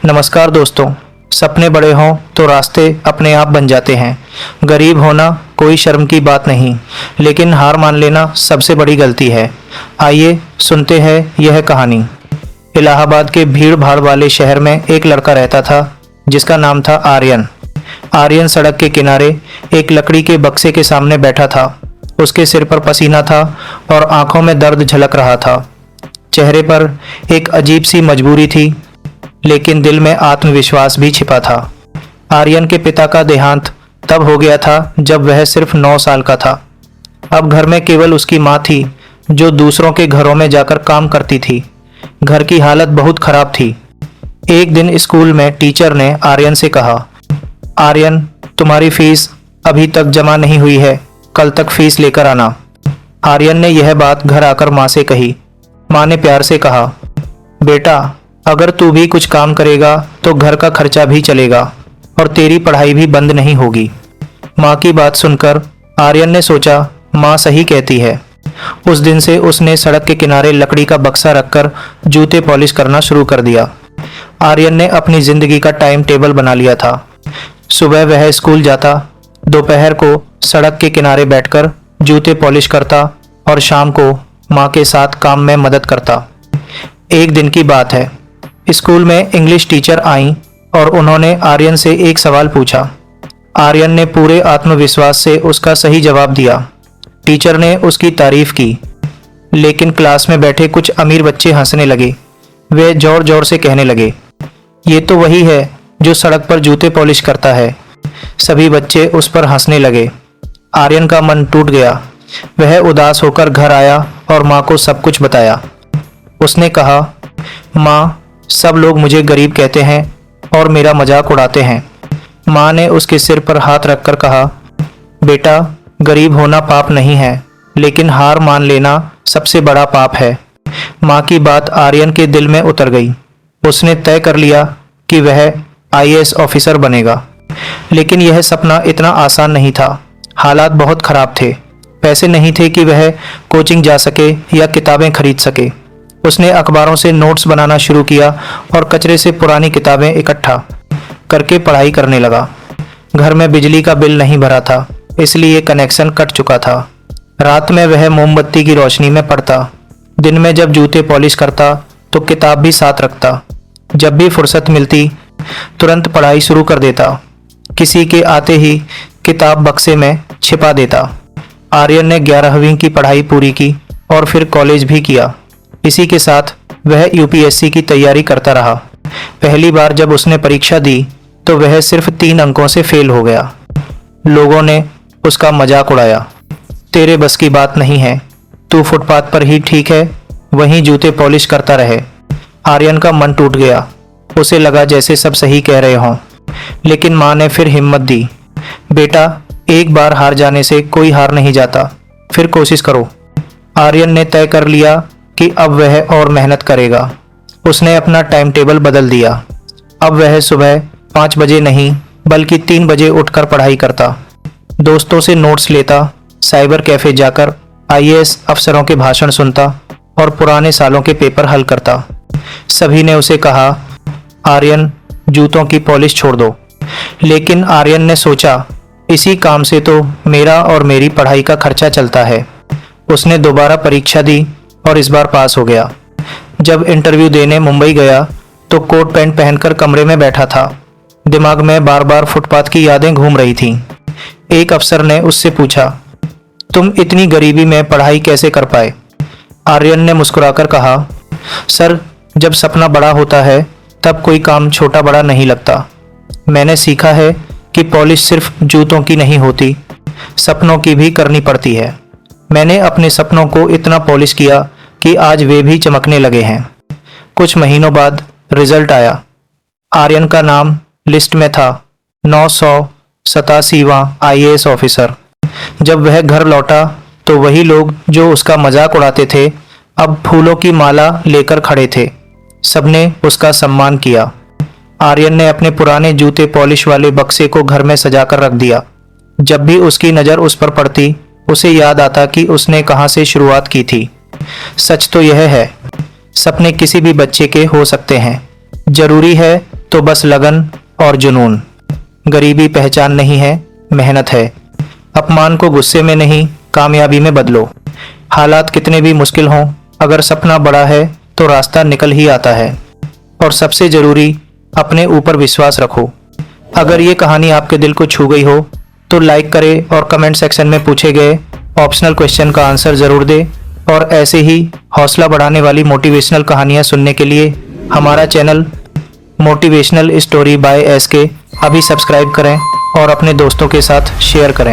नमस्कार दोस्तों। सपने बड़े हों तो रास्ते अपने आप बन जाते हैं। गरीब होना कोई शर्म की बात नहीं, लेकिन हार मान लेना सबसे बड़ी गलती है। आइए सुनते हैं यह कहानी। इलाहाबाद के भीड़ भाड़ वाले शहर में एक लड़का रहता था जिसका नाम था आर्यन। आर्यन सड़क के किनारे एक लकड़ी के बक्से के सामने बैठा था। उसके सिर पर पसीना था और आंखों में दर्द झलक रहा था। चेहरे पर एक अजीब सी मजबूरी थी, लेकिन दिल में आत्मविश्वास भी छिपा था। आर्यन के पिता का देहांत तब हो गया था जब वह सिर्फ 9 साल का था। अब घर में केवल उसकी माँ थी जो दूसरों के घरों में जाकर काम करती थी। घर की हालत बहुत खराब थी। एक दिन स्कूल में टीचर ने आर्यन से कहा, आर्यन, तुम्हारी फीस अभी तक जमा नहीं हुई है, कल तक फीस लेकर आना। आर्यन ने यह बात घर आकर माँ से कही। माँ ने प्यार से कहा, बेटा, अगर तू भी कुछ काम करेगा तो घर का खर्चा भी चलेगा और तेरी पढ़ाई भी बंद नहीं होगी। माँ की बात सुनकर आर्यन ने सोचा, माँ सही कहती है। उस दिन से उसने सड़क के किनारे लकड़ी का बक्सा रखकर जूते पॉलिश करना शुरू कर दिया। आर्यन ने अपनी जिंदगी का टाइम टेबल बना लिया था। सुबह वह स्कूल जाता, दोपहर को सड़क के किनारे बैठकर जूते पॉलिश करता और शाम को माँ के साथ काम में मदद करता। एक दिन की बात है, स्कूल में इंग्लिश टीचर आईं और उन्होंने आर्यन से एक सवाल पूछा। आर्यन ने पूरे आत्मविश्वास से उसका सही जवाब दिया। टीचर ने उसकी तारीफ की, लेकिन क्लास में बैठे कुछ अमीर बच्चे हंसने लगे। वे जोर जोर से कहने लगे, ये तो वही है जो सड़क पर जूते पॉलिश करता है। सभी बच्चे उस पर हंसने लगे। आर्यन का मन टूट गया। वह उदास होकर घर आया और माँ को सब कुछ बताया। उसने कहा, माँ, सब लोग मुझे गरीब कहते हैं और मेरा मजाक उड़ाते हैं। माँ ने उसके सिर पर हाथ रखकर कहा, बेटा, गरीब होना पाप नहीं है, लेकिन हार मान लेना सबसे बड़ा पाप है। माँ की बात आर्यन के दिल में उतर गई। उसने तय कर लिया कि वह आईएएस ऑफिसर बनेगा। लेकिन यह सपना इतना आसान नहीं था। हालात बहुत खराब थे। पैसे नहीं थे कि वह कोचिंग जा सके या किताबें खरीद सके। उसने अखबारों से नोट्स बनाना शुरू किया और कचरे से पुरानी किताबें इकट्ठा करके पढ़ाई करने लगा। घर में बिजली का बिल नहीं भरा था, इसलिए कनेक्शन कट चुका था। रात में वह मोमबत्ती की रोशनी में पढ़ता। दिन में जब जूते पॉलिश करता तो किताब भी साथ रखता। जब भी फुर्सत मिलती तुरंत पढ़ाई शुरू कर देता। किसी के आते ही किताब बक्से में छिपा देता। आर्यन ने 11वीं की पढ़ाई पूरी की और फिर कॉलेज भी किया। इसी के साथ वह यूपीएससी की तैयारी करता रहा। पहली बार जब उसने परीक्षा दी तो वह सिर्फ 3 अंकों से फेल हो गया। लोगों ने उसका मजाक उड़ाया, तेरे बस की बात नहीं है, तू फुटपाथ पर ही ठीक है, वहीं जूते पॉलिश करता रहे। आर्यन का मन टूट गया। उसे लगा जैसे सब सही कह रहे हों। लेकिन माँ ने फिर हिम्मत दी, बेटा, एक बार हार जाने से कोई हार नहीं जाता, फिर कोशिश करो। आर्यन ने तय कर लिया कि अब वह और मेहनत करेगा। उसने अपना टाइम टेबल बदल दिया। अब वह सुबह 5 बजे नहीं बल्कि 3 बजे उठकर पढ़ाई करता। दोस्तों से नोट्स लेता, साइबर कैफे जाकर आईएएस अफसरों के भाषण सुनता और पुराने सालों के पेपर हल करता। सभी ने उसे कहा, आर्यन, जूतों की पॉलिश छोड़ दो। लेकिन आर्यन ने सोचा, इसी काम से तो मेरा और मेरी पढ़ाई का खर्चा चलता है। उसने दोबारा परीक्षा दी और इस बार पास हो गया। जब इंटरव्यू देने मुंबई गया तो कोट पैंट पहनकर कमरे में बैठा था। दिमाग में बार बार फुटपाथ की यादें घूम रही थीं। एक अफसर ने उससे पूछा, तुम इतनी गरीबी में पढ़ाई कैसे कर पाए? आर्यन ने मुस्कुराकर कहा, सर, जब सपना बड़ा होता है तब कोई काम छोटा बड़ा नहीं लगता। मैंने सीखा है कि पॉलिश सिर्फ जूतों की नहीं होती, सपनों की भी करनी पड़ती है। मैंने अपने सपनों को इतना पॉलिश किया कि आज वे भी चमकने लगे हैं। कुछ महीनों बाद रिजल्ट आया। आर्यन का नाम लिस्ट में था 987वां आईएएस ऑफिसर। जब वह घर लौटा तो वही लोग जो उसका मजाक उड़ाते थे अब फूलों की माला लेकर खड़े थे। सबने उसका सम्मान किया। आर्यन ने अपने पुराने जूते पॉलिश वाले बक्से को घर में सजाकर रख दिया। जब भी उसकी नज़र उस पर पड़ती उसे याद आता कि उसने कहां से शुरुआत की थी। सच तो यह है, सपने किसी भी बच्चे के हो सकते हैं। जरूरी है तो बस लगन और जुनून। गरीबी पहचान नहीं है, मेहनत है। अपमान को गुस्से में नहीं, कामयाबी में बदलो। हालात कितने भी मुश्किल हों, अगर सपना बड़ा है तो रास्ता निकल ही आता है। और सबसे जरूरी, अपने ऊपर विश्वास रखो। अगर ये कहानी आपके दिल को छू गई हो तो लाइक करें और कमेंट सेक्शन में पूछे गए ऑप्शनल क्वेश्चन का आंसर जरूर दें। और ऐसे ही हौसला बढ़ाने वाली मोटिवेशनल कहानियाँ सुनने के लिए हमारा channel motivational story by SK अभी सब्सक्राइब करें और अपने दोस्तों के साथ शेयर करें।